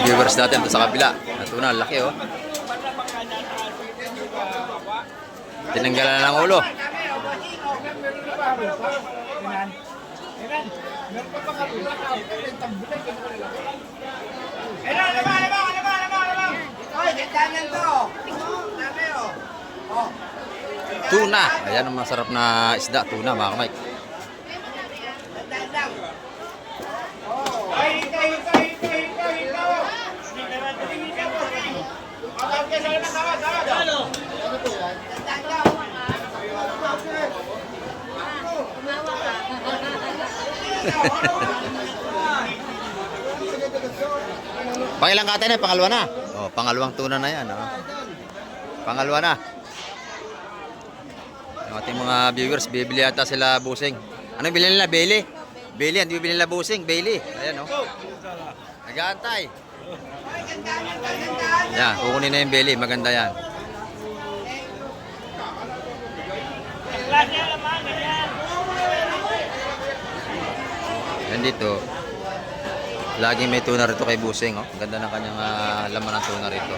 viewers natin ito sa kabila. Natuna, laki oh. Tinanggalan na ng ulo. Tuna. Ayan ang masarap na isda. Tuna mga kamay. Pangilang kate na, pangalawa na. Oh, pangalawang tuna na 'yan, oh. Pangalawa na. Yung ating mga viewers, bibili ata sila busing. Anong bilhin nila? Bailey. Bailey, hindi bibili nila busing, Bailey. Ayan oh. Nag-aantay. Yan, kukunin na yung Bailey, maganda 'yan. Yan dito. Laging may tuna rito kay Busing, oh. Ganda ng kanyang laman ng tuna rito.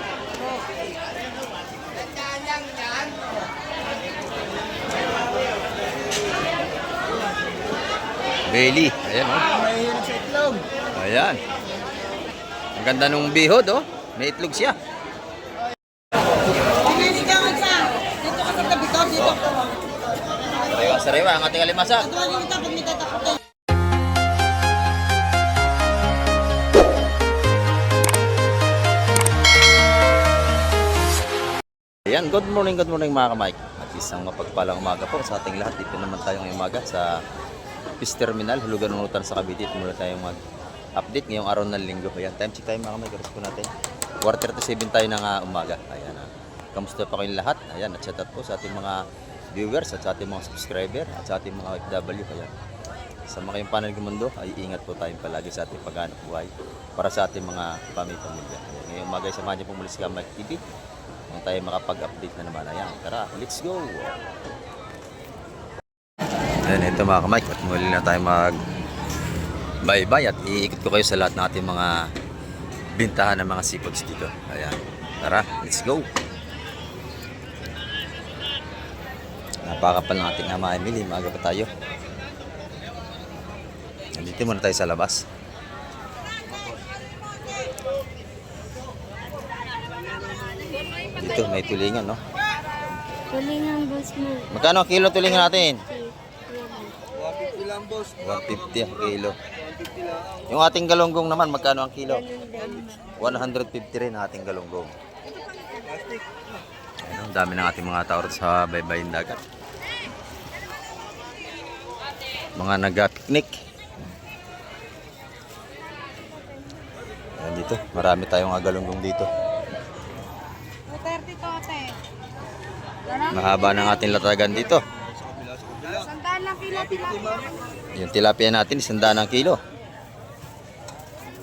Bailey, ayan oh. Ayan. Ang ganda nung bihod, oh. May itlog siya. Dito ka sa tabi ko, dito. Sariwa ang ating alimasag. Ayan, good morning mga kamay. At isang mapagpalang umaga po sa ating lahat. Dito naman tayo ngayong umaga sa Fish Terminal, Hulugan ng Unutan sa Cavite. Mula tayong mag-update ngayong araw ng linggo. Ayan, time check tayo mga kamay. Karas po natin. 4:37 tayo ng umaga. Ayan, kamusta pa kayong lahat? Ayan, at shout out po sa ating mga viewers at sa ating mga subscriber at sa ating mga OFW. Ayan. Sa mga kayong panel ng mundo, ay ingat po tayong palagi sa ating paghanap buhay para sa ating mga pamilya. Ngayong umaga, samahan niyo po muli si Mike TV. Kung tayo makapag-update na naman. Ayan, tara, let's go! Ayan, ito mga kamay. At muli na tayo mag-bye-bye at iikot ko kayo sa lahat ng ating mga bintahan ng mga seafoods dito. Ayan, tara, let's go! Napakapal ng ating Ama Emily. Maaga pa tayo. Dito muna tayo sa labas. Dito may tulingan, no? Tulingan, boss mo. Magkano ang kilo tulingan natin? 150 lang, boss. 150 ang kilo. Yung ating galunggong naman, magkano ang kilo? 150 rin ang ating galunggong. Ayan, ang dami ng ating mga tao sa baybayin dagat. Mga nag-picnic. Ayan dito, marami tayong galunggong dito. 30 to, ate. Mahaba ng ating latagan dito. Sandaan lang kilo, tilapia. Yung tilapia natin, 100 ang kilo.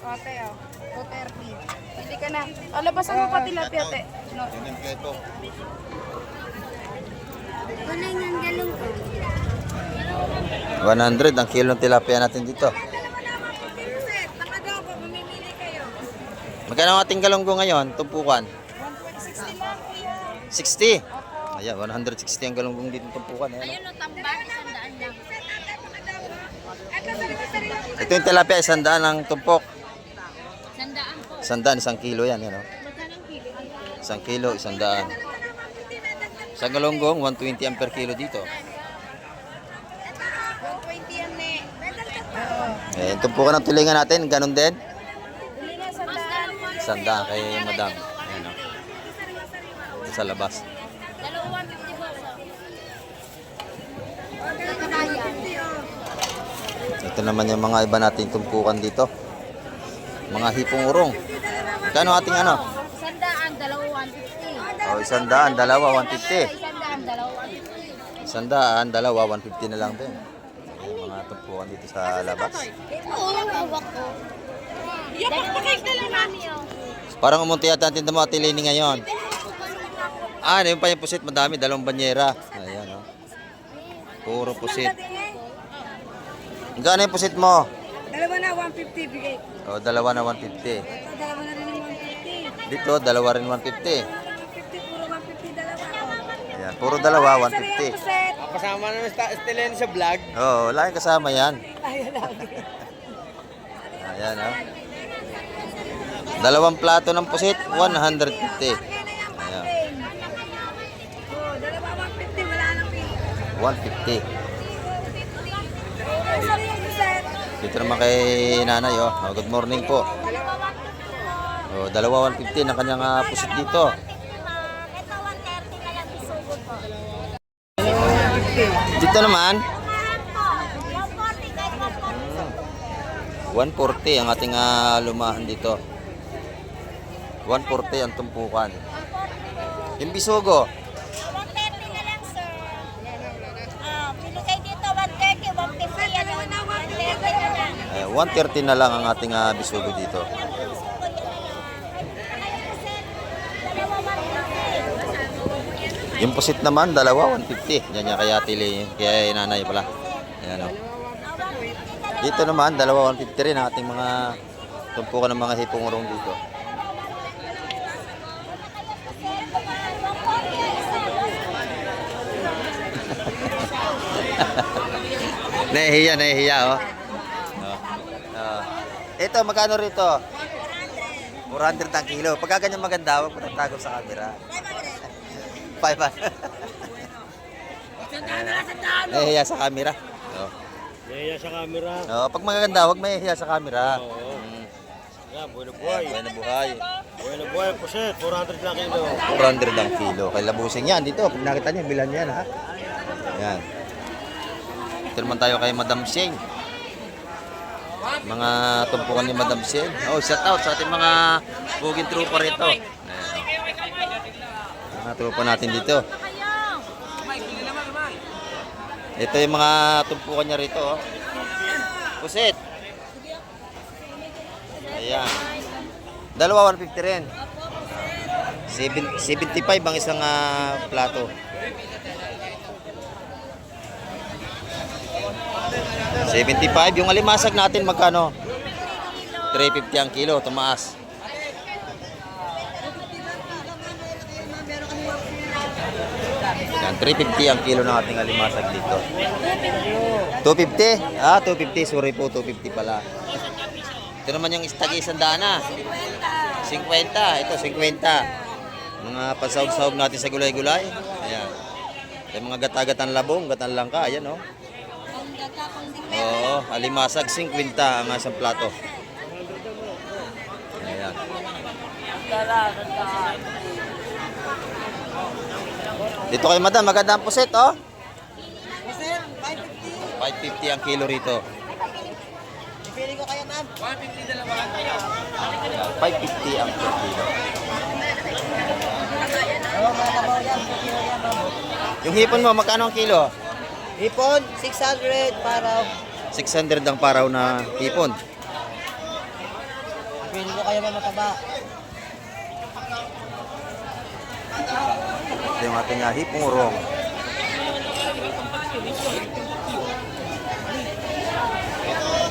Ate, oh. 230. Pili ka na. Alabasan mo pa tilapia, ate. No. Tulingan, galong ko. 100 ang kilo ng tilapia natin dito. Magkano ang ating galunggong ngayon? Tumpukan? 160 lang, kuya. 60. Ayan, 160 ang galunggong dito tumpukan. Ayan. Ayun, no, tambak, 100 lang. Ito yung tilapia, 100 ang tumpok. 100 po. 100, 1 kilo yan. Yan, oh. Magkano ang kilo? 1 kilo, 100. Sa galunggong, 120 ang per kilo dito. 120 yan, ne. Eh, tumpukan ng tulingan natin, ganun din. Tulingan, 100. 100 kay madam. Ayan, oh. Ito sa labas. Dalawa 150 po. Ito naman yung mga iba nating tumpukan dito. Mga hipong urong. Magkano ating ano? 100, dalawa 150. Oh, 100, dalawa 150. 100, dalawa 150. 100, dalawa 150 na lang din. Yung mga tumpukan dito sa labas. Oo, yung hawak ko. Yung pakik na lang namin yun. Parang umunti yata ang tinda mo, Ate Lenny ngayon. Ah, yung pa yung pusit, madami, 2 banyera. Ayan, oh. Puro pusit. Gano'n yung pusit mo? Dalawa na 150 bigay. O, 2 na 150. Dalawa na rin Dito, dalawa rin 150. 150, puro 150 dalawa. Oh. Ayan, puro dalawa, Isa rin 150. ang puset. Kasama na Esteleno sa vlog. Oo, lagi kasama yan. Ayun lagi. Ayan, oh. Dalawang plato ng pusit, 150. Ayan. Oh, dalawa 150, wala nang pin. 150. Isa rin ang puset. Dito naman kay nanay, oh. Oh, good morning po. Oh, dalawa 150 ng kanyang pusit dito. Ito 130 na lang isugod po. Dito naman, Lumahan po. 140 kahit 140. 140 ang ating lumahan dito. 140 ang tumpukan. Yung bisugo, 130 na lang, sir. Pili kayo dito, 130, 150 yan. 130 na lang. 130 na lang ang ating bisugo dito. Yung pusit naman, dalawa 150. Yan yan kaya tili, kaya nanay pala. Ayan, oh. Dito naman, dalawa 150 rin ang ating mga tumpukan ng mga hipong urong dito. Nahihiya, oh. Ito, magkano rito? 400 ang kilo. Pagka ganyan maganda, huwag mo tatago sa camera. 500. Nahihiya sa camera. Oh. Naya sa camera. Oh, pag magaganda, huwag mahihiya sa camera. Oo. Mm. Yan, buhay na buhay. Buhay na buhay. Buhay na buhay, puset. 400 lang kilo. 400 ang kilo. Kay labusing yan dito. Pag nakita niyo, bilan yan ha. Yan. Ito naman tayo kay Madam Sheng. Mga tumpukan ni Madam Sheng. Oh, shout out sa ating mga buging trooper rito. Ayan, oh. Mga tropa natin dito. Ito yung mga tumpukan niya rito. Oh. Pusit. Ayan. Dalawa 150 rin. 75 ang isang plato. 75. Yung alimasag natin magkano? 350 ang kilo. Tumaas. Yan, 350 ang kilo ng ating alimasag dito. 250? 250. Sorry po, 250 pala. Ito naman yung istagi sandana. 50. Ito, 50. Mga pasahog-sahog natin sa gulay-gulay. Ayan. Ito yung mga gata-gatan labong, gatan langka. Ayan, oh. Oo, alimasag 50 ang isang plato. Ayan. Dito kay madam, maganda ang puset, oh. Puset, 550. 550 ang kilo rito. Pili ko kaya, ma'am. 150 dalawa. 550 ang per kilo. Yung hipon mo, magkano ang kilo? Ipon, 600 para. 600 ang paraw na hipon. Pili ko kaya, ma'am, mataba. Ito yung ating hipong urong.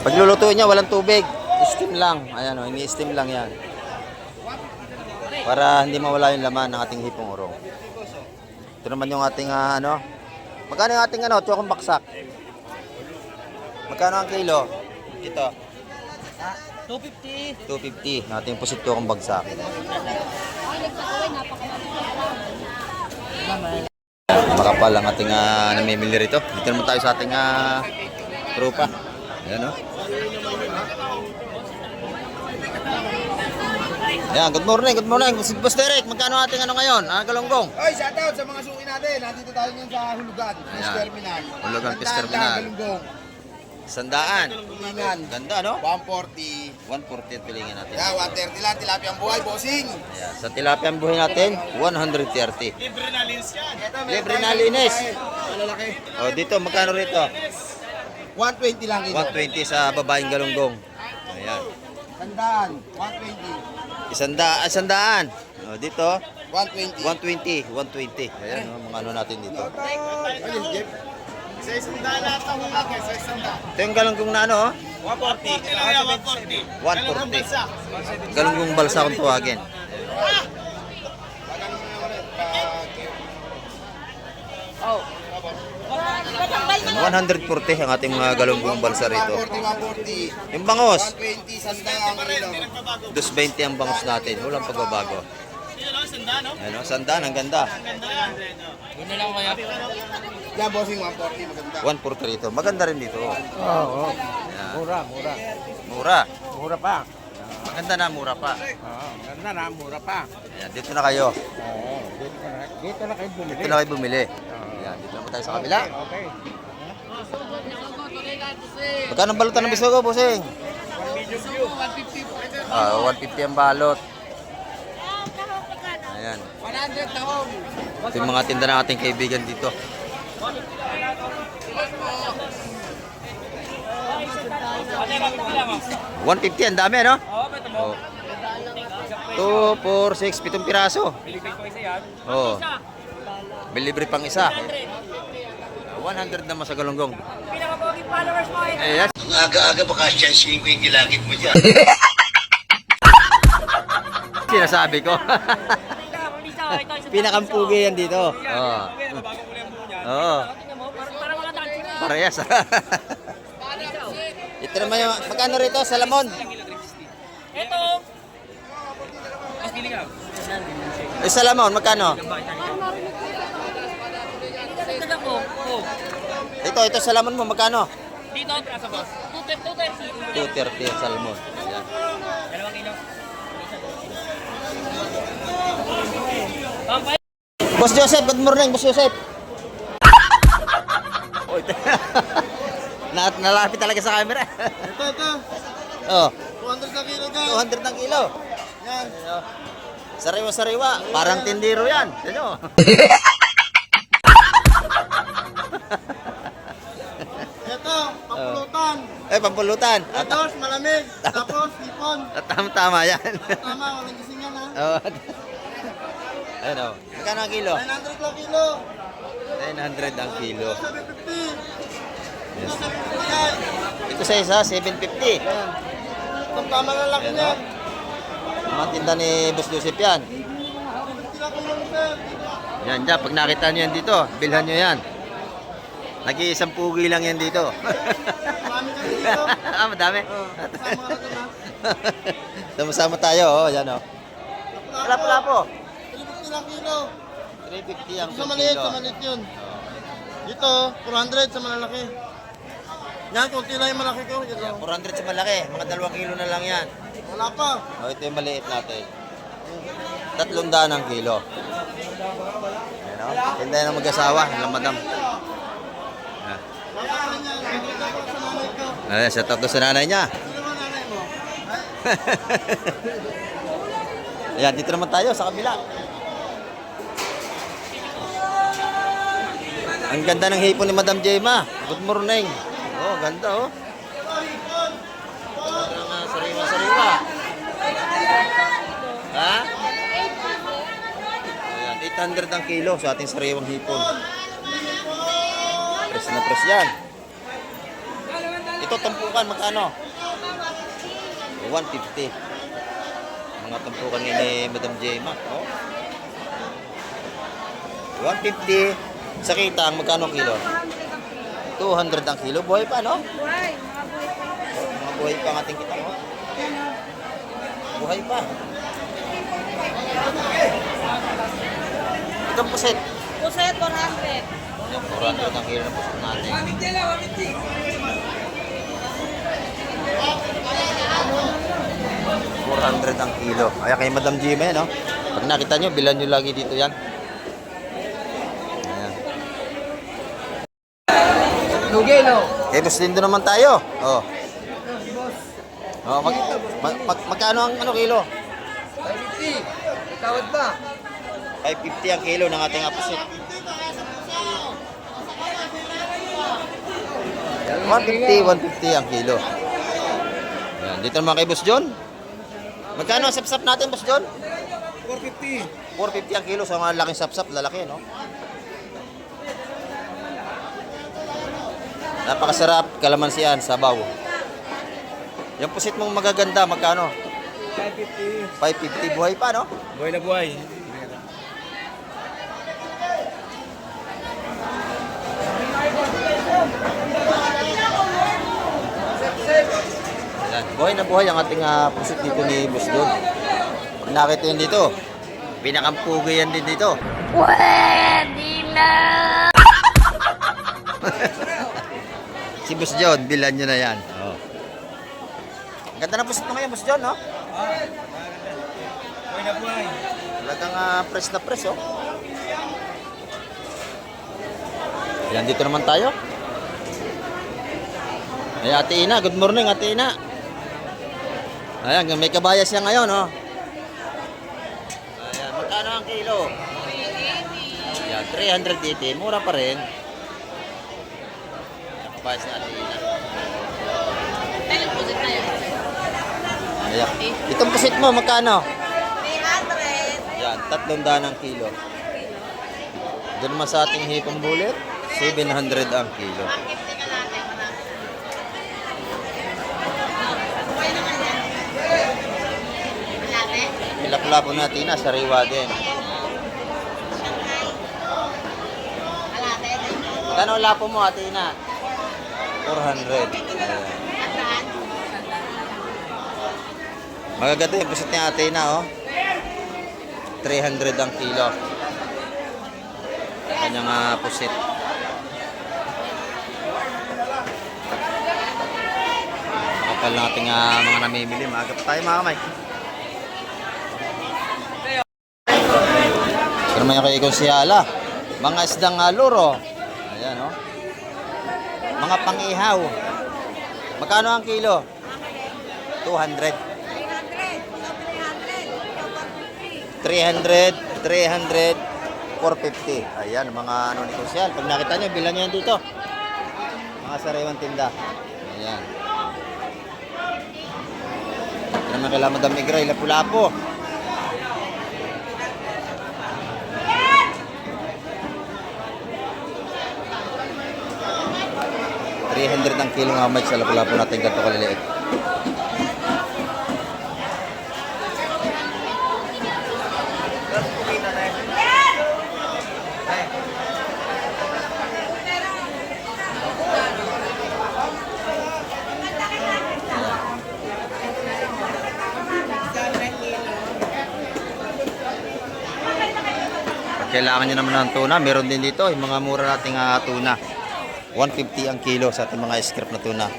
Paglulutuin niya, walang tubig. Steam lang. Ayan, oh, ini-steam lang yan. Para hindi mawala yung laman ng ating hipong urong. Ito naman yung ating ano. Magkano yung ating tsokong baksak? Magkano ang kilo? Ito. 250. 250. Ating pusit tsokong bagsak. Makapal ang ating namimili rito. Dito naman tayo sa ating tropa. Ayan, oh. Ayan, good morning, good morning. Boss Derek, magkano ating ngayon? Galonggong. Oy, shout out sa mga suki natin. Nandito tayo ngayon sa Hulugan, Fish Ayan. Terminal. Hulugan, Fish Tandaan Terminal. lang, Galunggong. 100. Tulingan. Ganda, no? 140. 140 at pilingin natin. Yeah, 130 lang. Tilapia ang buhay, bossing. Ayan. Sa tilapia ang buhay natin, 130. Libre na linis. Malalaki. O, dito, magkano rito? 120 lang ito. 120 sa babaeng galunggong. Ayan. Tandaan, 120. Isandaan. O, dito, 120. 120. 120. Ayan, mga ano natin dito. Ayun, Jeff. Sa isang daan lahat ang mga sa isang daan. Ito yung galunggong na ano, 140. 140. 140. Galunggong balsa kung tawagin. Oh. 140 ang ating mga galunggong balsa rito. 140. Yung bangos, 120 sanda ang kilo. 220 ang bangos natin. Walang pagbabago. Ano, sandaan, ang ganda. Yan, bossing 140. Maganda. 140 rito. Maganda rin dito. Oo. Ayan. Mura. Mura. Mura pa. Maganda na, mura pa. Oo, ganda na, mura pa. Ayan, dito na kayo. Oo, dito na kayo bumili. Dito na kayo bumili. Ayan, dito naman tayo sa kabila. Okay. Magkano ang balutan ng bisogo, bossing? 150 ang balot. Ayan. 100 taong. Ito yung mga tinda ng ating kaibigan dito. $150, ang dami, ano? Oo. 2, 4, 6, 7 piraso. Oo. May libre pang isa. 100 naman sa galunggong. Ayan. Ang aga-aga baka siyansihin ko yung gilagid mo dyan. Sinasabi ko. Pinakampugi yan dito. Oo. Oo. Parehas. Ito naman yung, magkano rito sa lamon? Ito. Mas pili ka. Sa lamon, magkano? Ito ko. Oh. Ito sa lamon mo, magkano? Dito, prasa boss. 230. 230 ang salmon. Ayan. 2 kilo. Pampay. Boss Joseph, good morning, Boss Joseph. Oy, nalapit talaga sa camera. Ito. Oh, 200 na kilo guys. 200 ng kilo. Yan. Sariwa-sariwa, parang tindiro yan. Ano? Ito, papulutan. Pampulutan. Tapos malamig. Tapos hipon. Tama yan. Tama, walang gising yan ha. Oh. Ayun oh. Magkano ang kilo? 900 na kilo. 900 ang kilo. 750. Yes. Ito 750 guys. Ito sa isa, 750. Itong tama na laki Ayan, niya. oh. Mga tinda ni Boss Joseph yan. 50 na kilo sir. Yan, dyan. Pag nakita nyo yan dito, bilhan nyo yan. Nag-iisang pugi lang yan dito. Marami kami dito. Madami. Kasama ka na doon ha. Sama-sama tayo, oh. Yan, oh. Lapo-lapo. 350 na kilo. 350 ang Sa maliit, kilo. sa maliit yun. Dito, 400 sa malalaki. Yan, kunti lang yung malaki ko. Ito. 400 sa malaki. Mga 2 kilo na lang yan. Wala pa. Oh, ito yung maliit natin. 300 ang kilo. Yan, oh. Tinda yan ng mag-asawa. Alam, madam. Ah. Wala pa rin yan. Dito ko sa nanay ko. Ay, sa tatlo sa nanay niya. Sino ba nanay mo? Ayan, dito naman tayo sa kabila. Ang ganda ng hipon ni Madam Jema. Good morning. Oh, ganda oh. Sariwa-sariwa. Ha? Ayan, 800 ang kilo sa ating sariwang hipon. Press na press yan. Ito, tumpukan, magkano? 150. Mga tumpukan ni Madam Jema. Oh. 150. Sa kitang, magkano kilo? 200 ang kilo. Buhay pa, no? Buhay, Mga buhay pa ang ating kitang, oh. Buhay pa. Itong puset. Puset, 400. Yung 400 ang kilo ng puset natin. 400 ang kilo. Ayan kay Madam Jima yan, no? Pag nakita nyo, bilan nyo lagi dito yan. Ayan. Lugelo. Eh, Boss Lindo naman tayo. Oh. Oh, magkano ang ano kilo? 550. Tawad ba? 550 ang kilo ng ating apusit. 150 ang kilo. Ayan, dito naman kay Boss John. Magkano ang sapsap natin, Boss John? 450. 450 ang kilo sa mga laking sapsap, lalaki, no? Napakasarap, kalamansian, sabaw. Yung pusit mong magaganda, magkano? 550 buhay pa, no? Buhay na buhay. Yan. Buhay na buhay ang ating pusit dito ni Boss John. Pag nakita yun dito, pinakampugi yan din dito. Pwede na! Si Boss John, bilan nyo na yan. Oh. Ang ganda na pusit mo ngayon, Boss John, no? Buhay na buhay. Talagang press na press, oh. Yan, dito naman tayo. Ay, Ate Ina. Good morning, Ate Ina. Ayan, may kabayas siya ngayon, oh. Ayan, magkano ang kilo? 380. Ayan, 380. Mura pa rin. Kabayas ni Ate Ina. Ayan. Itong pusit mo, magkano? 300. Yan, 300 ang kilo. Doon naman sa ating hipong bulit, 700 ang kilo. Pilapla po natin na sariwa din. Magkano lapo mo, Ate Ina? 400. Ayan. Magaganda yung pusit ni Ate Ina, oh. 300 ang kilo. Kanyang pusit. Makapal natin mga namimili. Maaga pa tayo, mga kamay. Pero may kay Konsyala. Mga isdang luro. Ayan, oh. Mga pang-ihaw. Magkano ang kilo? 200. 300, 450. Ayan, mga ano ni Konsyal. Pag nakita nyo, bilan nyo yan dito. Mga sariwang tinda. Ayan. Ito naman kailangan Madam Migra, Lapu-Lapu. $300 ang kilo nga mic sa Lapu-Lapu natin ganito kaliliit. Kailangan nyo naman ng tuna. Meron din dito yung mga mura nating tuna. 150 ang kilo sa ating mga scrap na tuna.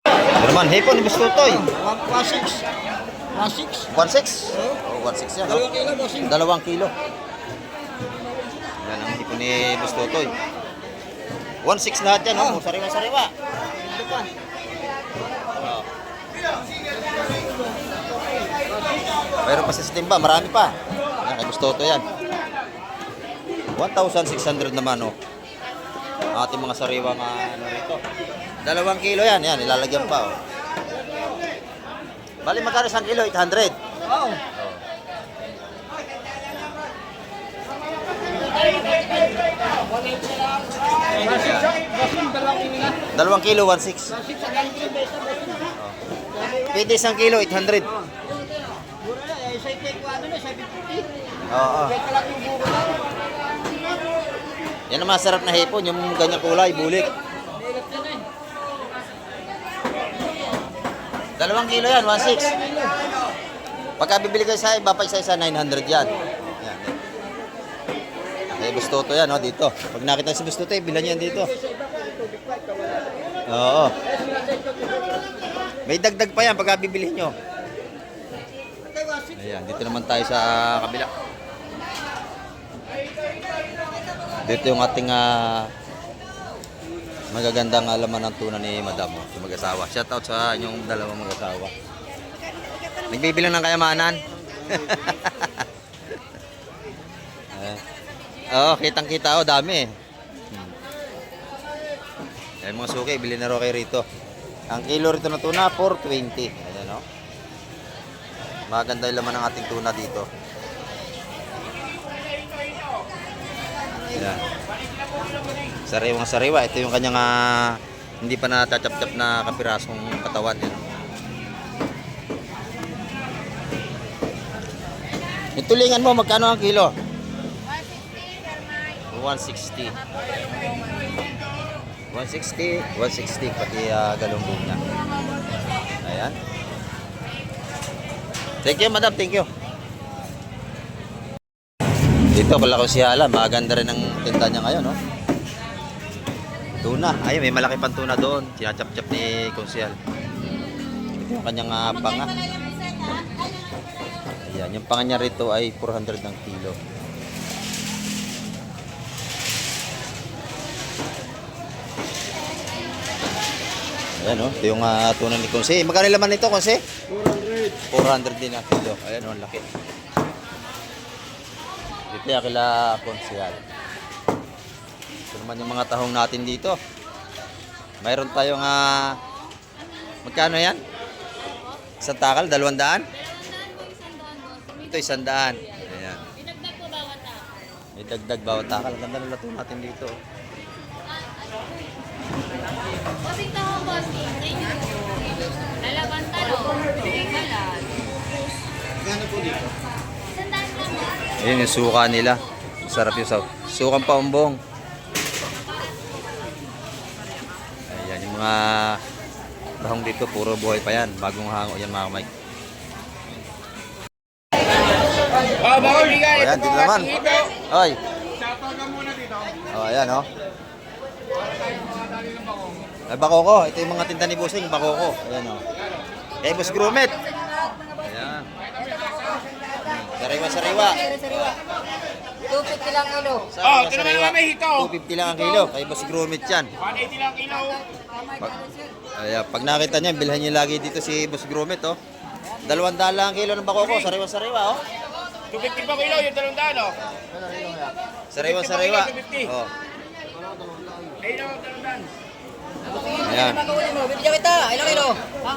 Ito naman, hipon, Boss Tutoy. 1.6. 1.6? Oh, 1.6 yan. 2 kilo. Yan ang hipon ni Boss Tutoy. 1.6 lahat yan, oh. Sariwa-sariwa. Oh. Mayroon pa sa timba, marami pa. Yan, kay Gusto to yan. 1,600 naman, oh. Ating mga sariwang ano rito. 2 kilo yan, yan, ilalagyan pa, oh. Bali, magkano 1 kilo? 800. Oo. 2 kilo, 1.6. Pwede 1 kilo, 800. Mura na, sa take ko ano na, 750. Oo. Kaya kalaki yung buko na. Yan ang masarap na hipon, yung ganyang kulay, bulik. Bigat yan eh. 2 kilo yan, 1.6. Pagka bibili kayo sa iba pa isa-isa, 900 yan. Yan. Eh, Bustoto yan, oh, dito. Pag nakita si Bustoto, bilan yan dito. Oo. May dagdag pa yan pagka bibili nyo. Ayan, dito naman tayo sa kabila. Dito yung ating magagandang laman ng tuna ni Madam, yung mag-asawa. Shoutout sa inyong dalawang mag-asawa. Nagbibilang ng kayamanan. Oo, kitang-kita, oh, dami. Ayan mga suki, bilhin na rin kayo rito. Ang kilo rito na tuna, 420. Ayan, oh. Maganda yung laman ng ating tuna dito. Ayan. Sariwang sariwa. Ito yung kanyang Hindi pa natachap-chap na kapirasong katawan yan. Yung tulingan mo, magkano ang kilo? 160. 160 pati galunggong niya. Ayan. Thank you, madam. Thank you. Dito, kala ko siya alam. Maganda rin ang tinda niya ngayon, no? Tuna. Ayun, may malaki pang tuna doon. Sinachap-chap ni Konsyal. Ito yung kanyang panga. Ayan, yung panga niya rito ay 400 ng kilo. Ayan, no? Ito yung tuna ni Konse. Magkano laman nito, Konse? 400 din ang kilo. Ayan, no? Laki. Dito yung kila Konsyal. Ito naman yung mga tahong natin dito. Mayroon tayong magkano yan? Isang takal, 200? Ito 100. Ayan. May dagdag bawat takal. Ang ganda ng lato natin dito. Ayan yung suka nila. Masarap yung sukang paumbong. Ayan yung mga tahong dito. Puro buhay pa yan. Bagong hango yan mga Mike. Ayan dito naman. Oy. Oh, ayan oh. Ay, bakoko. Ito yung mga tinda ni Busing. Bakoko. Ayan oh. Eh, Boss Grumet. Ayan. Sariwa-sariwa. 250 lang kilo. Sariwa-sariwa. 250 lang ang kilo. Kay Boss Grumet yan. 180 lang kilo. Ayan, pag nakita niyo, bilhan niyo lagi dito si Boss Grumet oh. 200 lang ang kilo ng bakoko. Sariwa-sariwa oh. 250 pa kilo, yung 200, oh. Sariwa-sariwa. Oh. Ayun lang, 200. Ayan. Bibigyan kita. Ilang kilo? Ha?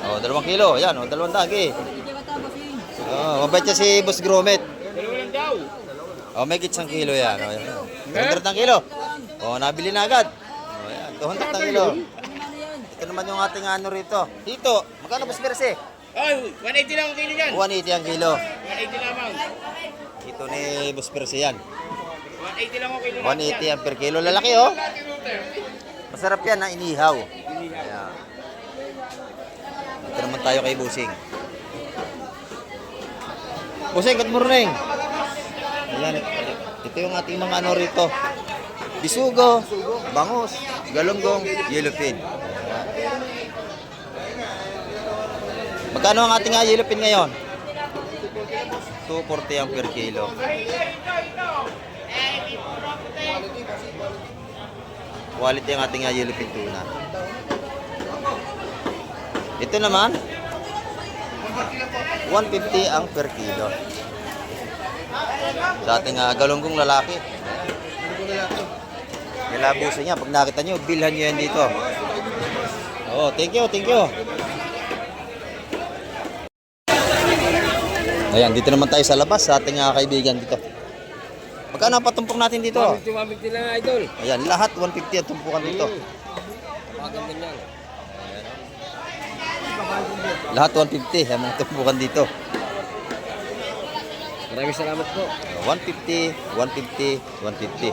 Oh, 2 kilo. Ayan, oh, 200 lagi. Oh, mabait siya si Boss Grumet. Dalawa lang daw. Oh, may kitsang kilo yan. Oh, yan. 200 ng kilo. Oh, nabili na agad. Oh, yan. 200 ng kilo. Ito naman yung ating ano rito. Dito, magkano Boss Perse? Ay, 180 lang ang kilo yan. 180 ang kilo. 180 lamang. Ito ni Boss Perse yan. 180 lang ang kilo. 180 ang per kilo. Lalaki oh. Masarap yan na inihaw. Ayan. Ito naman tayo kay Busing. Busing, good morning. Ayan. Ito yung ating mga ano rito. Bisugo, bangus, galunggong, yellowfin. Magkano ang ating yellowfin ngayon? 240 ang per kilo. Quality ang ating yellowfin tuna. Ito naman 150 ang per kilo. Sa ating galunggong lalaki. Nilabusan niya. Pag nakita nyo, bilhan nyo yan dito. Oh, thank you, thank you. Ayan, dito naman tayo sa labas sa ating kaibigan dito. Magkano ang patumpok natin dito? 150 lang, idol. Ayan, lahat 150 ang tumpukan dito. Magandang yan. Lahat 150 ang mga tumpukan dito. Maraming salamat po. 150, 150, 150.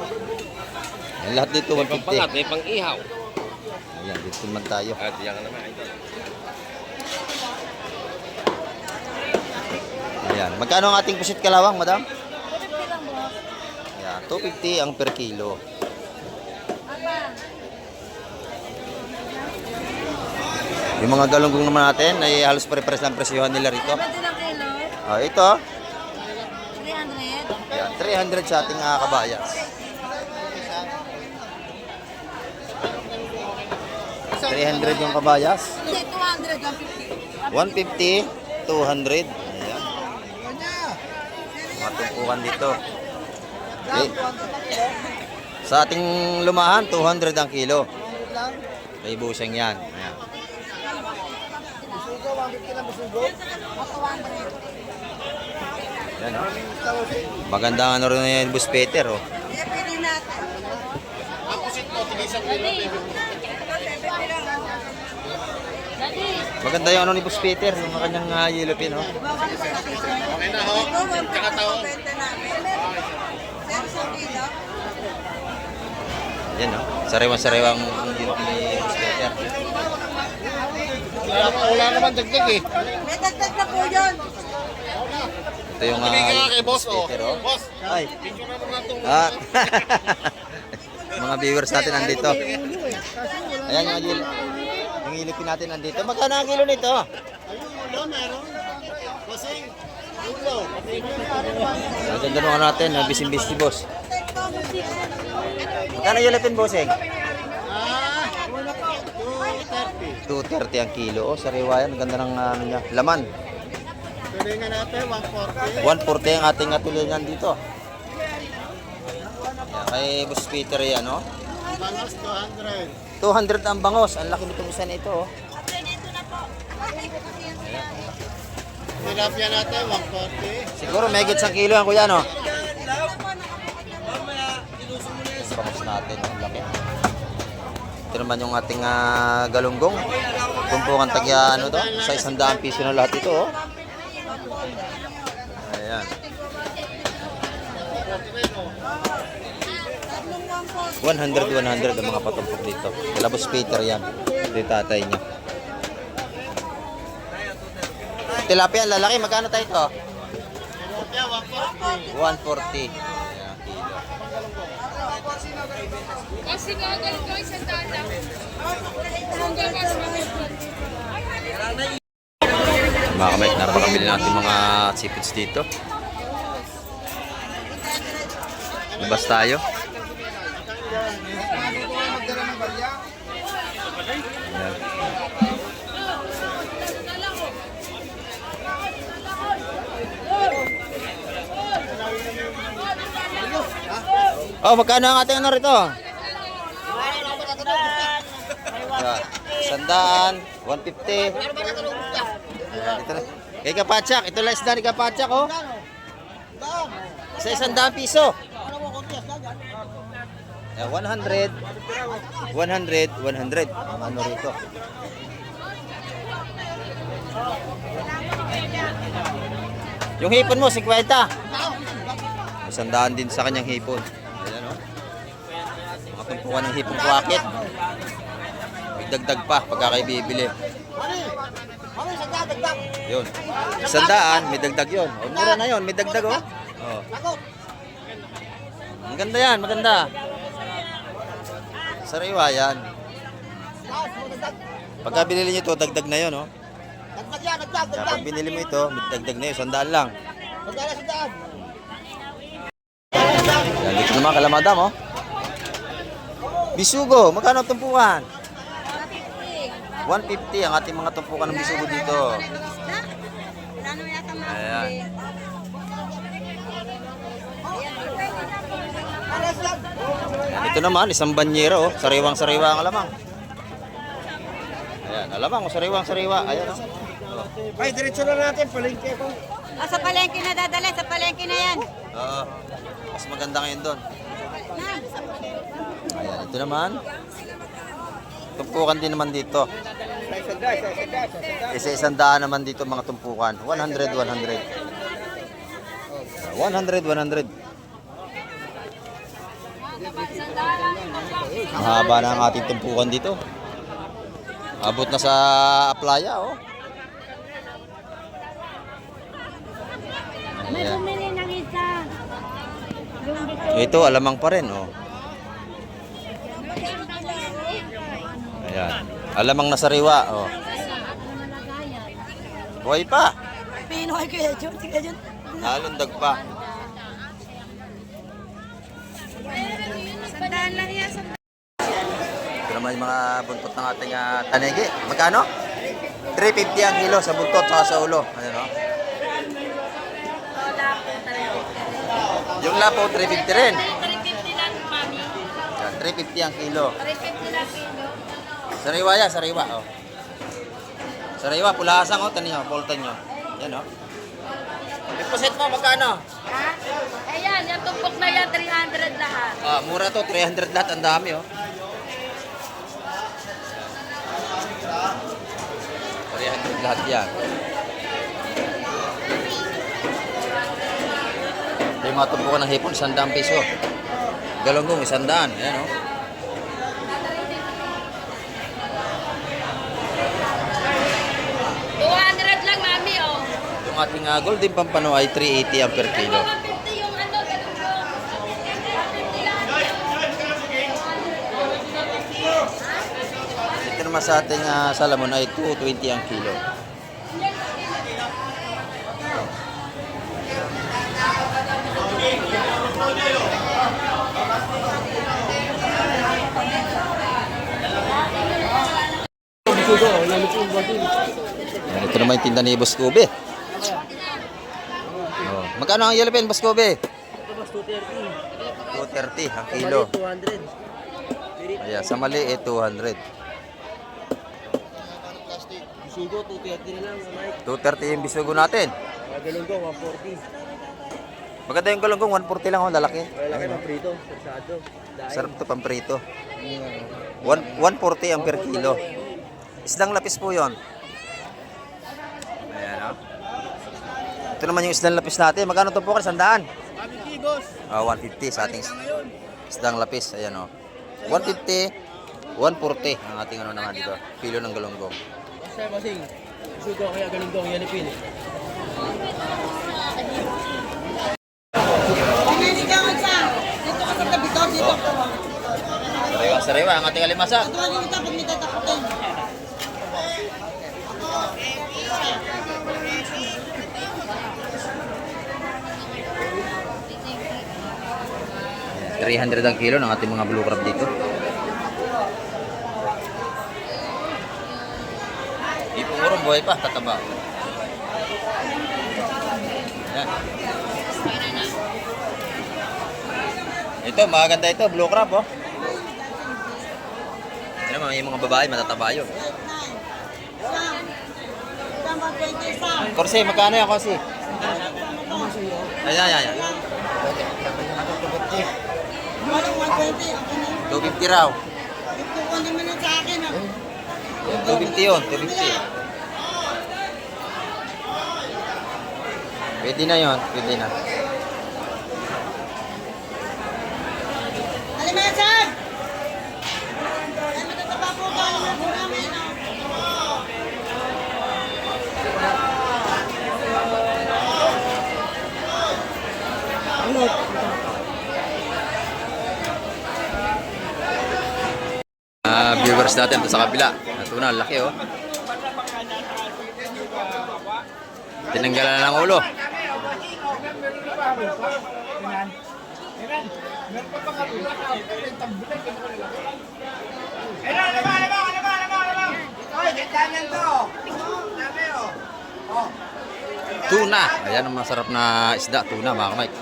Ayan, lahat dito May pangpangat, 150. may pang-ihaw. Ayan, dito naman tayo. At diyan ka naman, idol. Ayan, magkano ang ating pusit kalawang, madam? Ayan, 250 ang per kilo. Yung mga galunggong naman natin ay halos pare-pares lang presyohan nila rito. 70 lang kilo. Ito, 300. ayan, 300 sa ating kabayas. 300 yung kabayas. Hindi, 200 lang 50. 150, 200. Ayan. Matumpukan dito. Okay. Sa ating lumahan, 200 ang kilo. May buseng yan. Ayan. Ayan, oh. Magandang ano rin yung Bus Peter. Oh. Pwede natin. Maganda yung ano ni Boss Peter, yung kanyang yellow pin, oh. Okay na ho. Tsaka tao. Yan, oh. Sariwang-sariwang yellow pin ni Boss Peter. Wala naman dagdag eh. May dagdag na po yun. Ito yung Tumigil ka kay boss, oh. Peter, oh. Boss, Ay. picture na naman itong Ah. Mga viewers natin nandito. Ayan yung yellow. Yung yellow pin natin nandito. Magkano ang kilo nito? Ayun, ulo, meron. Kasing, ulo. Maganda naman natin, bisin-bis si boss. Magkano yellow pin, bossing? 230 ang kilo. Oh, sariwa yan. Ang ganda ng ano niya. Laman. Tulingan natin, 140. 140 ang ating tulingan dito. Yan, kay Boss Peter yan, no? Bangos, 200. 200 ang bangos. Ang laki nitong isa na ito, oh. Tilapia natin, 140. Siguro may higit 1 kilo yan, kuya, no? Bangos natin, oh. Ang laki. Ito naman yung ating galunggong. Tumpukan tagya, ano to? Sa 100 piso na lahat ito, oh. Ayan. 100 ang mga patumpok dito. Labos Peter yan. Ito yung tatay niya. Tilapia, lalaki. Magkano tayo ito? Tilapia, 140. 140. Ayan, kilo. Kasi nga ganito ko isang dala. Mga kamay, napakabili natin mga seafoods dito. Labas tayo. Ayan. Oh, magkano ang ating ano rito? Ayan. 100, 150. Ayan, ito na. Kay Kapatsak, ito lang isda ni Kapatsak, oh. Sa 100 piso. Ayan, 100, 100. Ang ano rito. Yung hipon mo, 50. 100 din sa kanyang hipon. Ayan, oh. Mga tumpukan ng hipong kuwakit. May dagdag pa pagka kayo bibili. Yun. 100, may dagdag yun. O, mura na yun, may dagdag, oh. Oh. Ang ganda yan, maganda. Sariwa yan. Pagka binili nyo ito, dagdag na yun, oh. Kaya pag binili mo ito, may dagdag na yun, 100 lang. Yan, dito naman kalamadam, oh. Bisugo, magkano ang tumpukan? 150 ang ating mga tumpukan ng bisugo dito. Ayan. Ito naman, isang banyero, oh. Sariwang-sariwa ang alamang. Ayan, alamang, oh, sariwang-sariwa. Ayan, oh. Ay, diretso na natin. Palengke ko. Ah, sa palengke na dadala, sa palengke na yan. Oo. Mas maganda ngayon doon. Ayan, ito naman. Tumpukan din naman dito. Isa-100 naman dito mga tumpukan. 100. 100. Mahaba na ang ating tumpukan dito. Abot na sa playa, oh. Ayan. Bumili ng isa. Ito, alamang pa rin, oh. Ayan. Alamang na sariwa, oh. Buhay pa. Pinoy kaya Jun. Tika Jun. Nalundag pa. Sandaan lang yan. Ito naman yung mga buntot ng ating tanigi. Magkano? 350 ang kilo sa buntot saka sa ulo. Ayan, oh. Yung lapo, 350 rin. 350 lang, mami. Yan, 350 ang kilo. 350 lang kilo. Sariwa yan, sariwa, oh. Sariwa, pulasang, oh. Taniyo, poltan nyo. Yan, oh. Deposit mo, magkano? Ha? Ayan, yung tumpok na yan, 300 lahat. Ah, mura to, 300 lahat. Ang dami, oh. lahat yan. Ito yung mga tumpukan ng hipon, 100 piso. Galunggong, 100. Ayan o. Lang, mami, oh. Yung ating golden pampano ay 380 ang per kilo. 150 yung ano, ganun ko. Ito naman sa ating salamon ay 220 ang kilo. Yan, ito naman yung tinda ni Boss Kobe. Oh. Magkano ang yellow pen, Boss Kobe? Ito mas 230. 230 ang kilo. 200. Ayan, sa mali 200. Bisugo, 230 na lang, Mike. 230 yung bisugo natin. Galunggong, 140. Maganda yung galunggong, 140 lang, oh, lalaki. Malaki ng prito, sarsado. Sarap to pamprito. 140 ang per kilo. Isdang lapis po yon. Ayan, oh. Ito naman yung isdang lapis natin. Magkano ito po? 100? 150, boss. 150 sa ating isdang lapis. Ayan, oh. 150, 140 ang ating ano naman dito. Kilo ng galunggong. Sir, basing. Bisugo, kaya galunggong, yan ipin. Sariwa ang ating alimasa. $300 ang kilo ng ating mga blue crab dito. Ipong urong buhay pa, tataba. Yan. Ito, maganda ito, blue crab, oh. Yan naman, yung mga babae, matataba yun. Korsi, magkano yan, Korsi? Ayan. 250 raw. 250 yun, 250. Pwede na yun, pwede na. Alimasan! Ay, matataba po ba? Alimasan po namin, no? Viewers natin ito sa kabila. Ito na, laki oh. Tinanggalan na ng ulo. Tuna. Ayan ang masarap na isda. Tuna, mga kamay.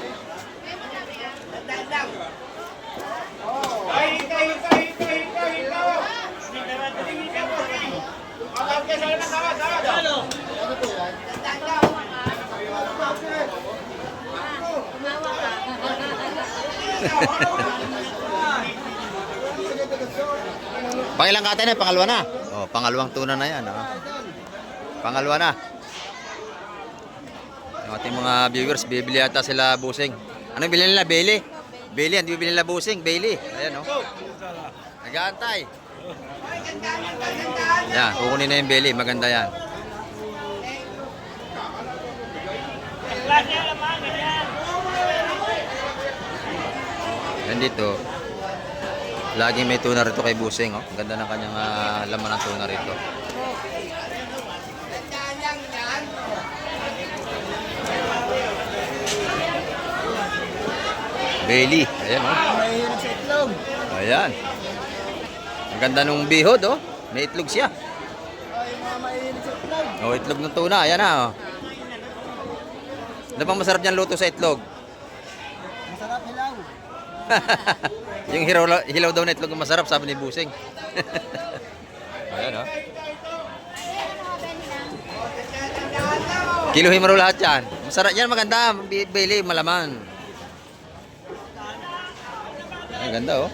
Pangilang kate na, pangalawa na. Oh, pangalawang tuna na yan. Oh. Pangalawa na. Yung ating mga viewers, bibili ata sila busing. Anong bilhin nila? Bailey? Bailey, hindi bibili nila busing. Bailey. Ayan, oh. Nag-aantay. Yan, kukunin na yung Bailey. Maganda yan. Yan dito. Laging may tuna rito kay Busing. Oh. Ang ganda ng kanyang laman ng tuna rito. Bailey. Ayan, oh. Ayan. Ang ganda nung bihod, oh. May itlog siya. Oh, itlog ng tuna. Ayan na, oh. Ano bang masarap niyang luto sa itlog? Masarap hilaw. Yung hilaw daw na itlog ang masarap, sabi ni Busing. Ayan, oh. Kiluhin mo rin lahat yan. Masarap yan, maganda. Bailey, malaman. Ang ganda, oh.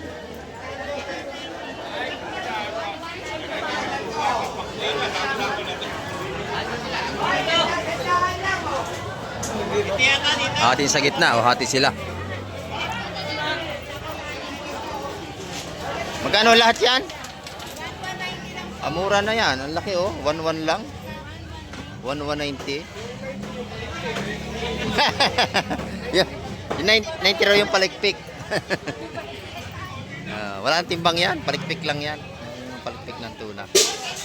Hati sa gitna o hati sila. Magkano lahat yan? Mura na yan. Ang laki oh. 1,1 lang. 1,190. Yeah. 90 raw yung palikpik. Wala ang timbang yan. Palikpik lang yan. Yung palikpik ng tuna.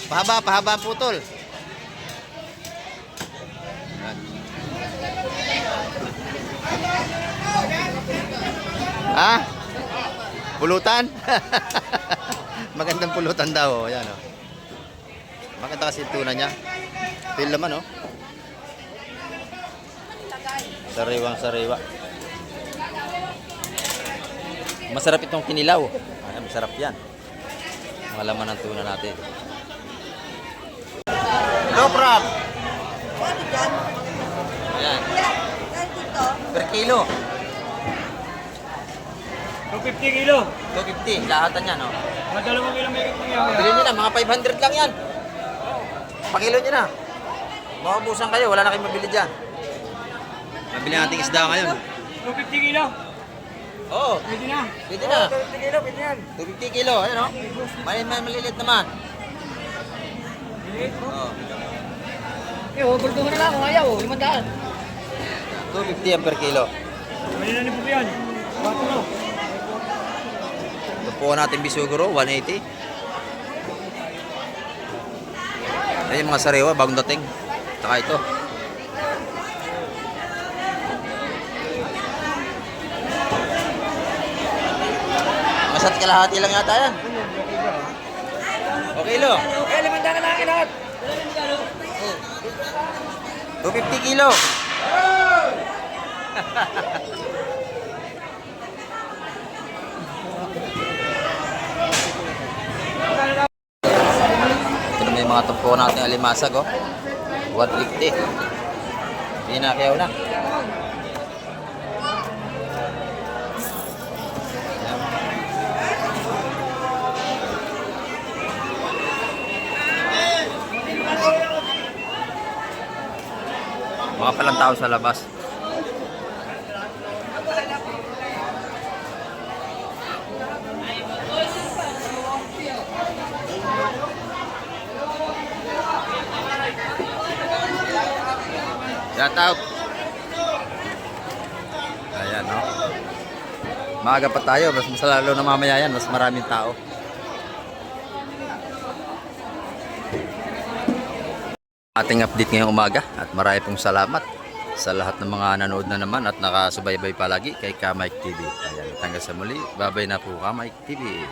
Pahaba ang putol. Yan. Ha? Pulutan? Magandang pulutan daw. Yan oh. Maganda kasi yung tuna niya. Feel naman oh. Sariwang-sariwa. Masarap itong kinilaw. Ayan, masarap yan. Mga laman ng tuna natin. No problem. Ayan. Per kilo. 250 kilo. 250. Lahatan yan, no? Mga 2 kilo may yan. Bili nyo na. Mga 500 lang yan. Pakilo nyo na. Maubusan kayo. Wala na kayong mabili dyan. Mabili nating isda ngayon. 250 kilo. Oo. Pwede na. Pwede na. 250 kilo, pwede yan. 250 kilo. Ayan, no? May malilit naman. Oo. Overdo na lang kung ayaw. 500. 250 yan per kilo. Pwede na ni po yan. Bato na. Tupuan natin bisuguro, 180. Ayan yung mga sariwa, bagong dating. Saka ito. Masat kalahati lang yata yan. Okay, kilo. Okay, 500 na lang lahat. 250 kilo. Ito na may mga tumpo natin alimasag oh. 150. Hindi na kaya na. Mga palang tao sa labas. Shout out. Ayan, no? Maaga pa tayo. Mas lalo na mamaya yan. Mas maraming tao. Ating update ngayong umaga. At marami pong salamat sa lahat ng mga nanood na naman at nakasubaybay palagi kay Ka Mike TV. Ayan, hanggang sa muli. Babay na po Ka Mike TV.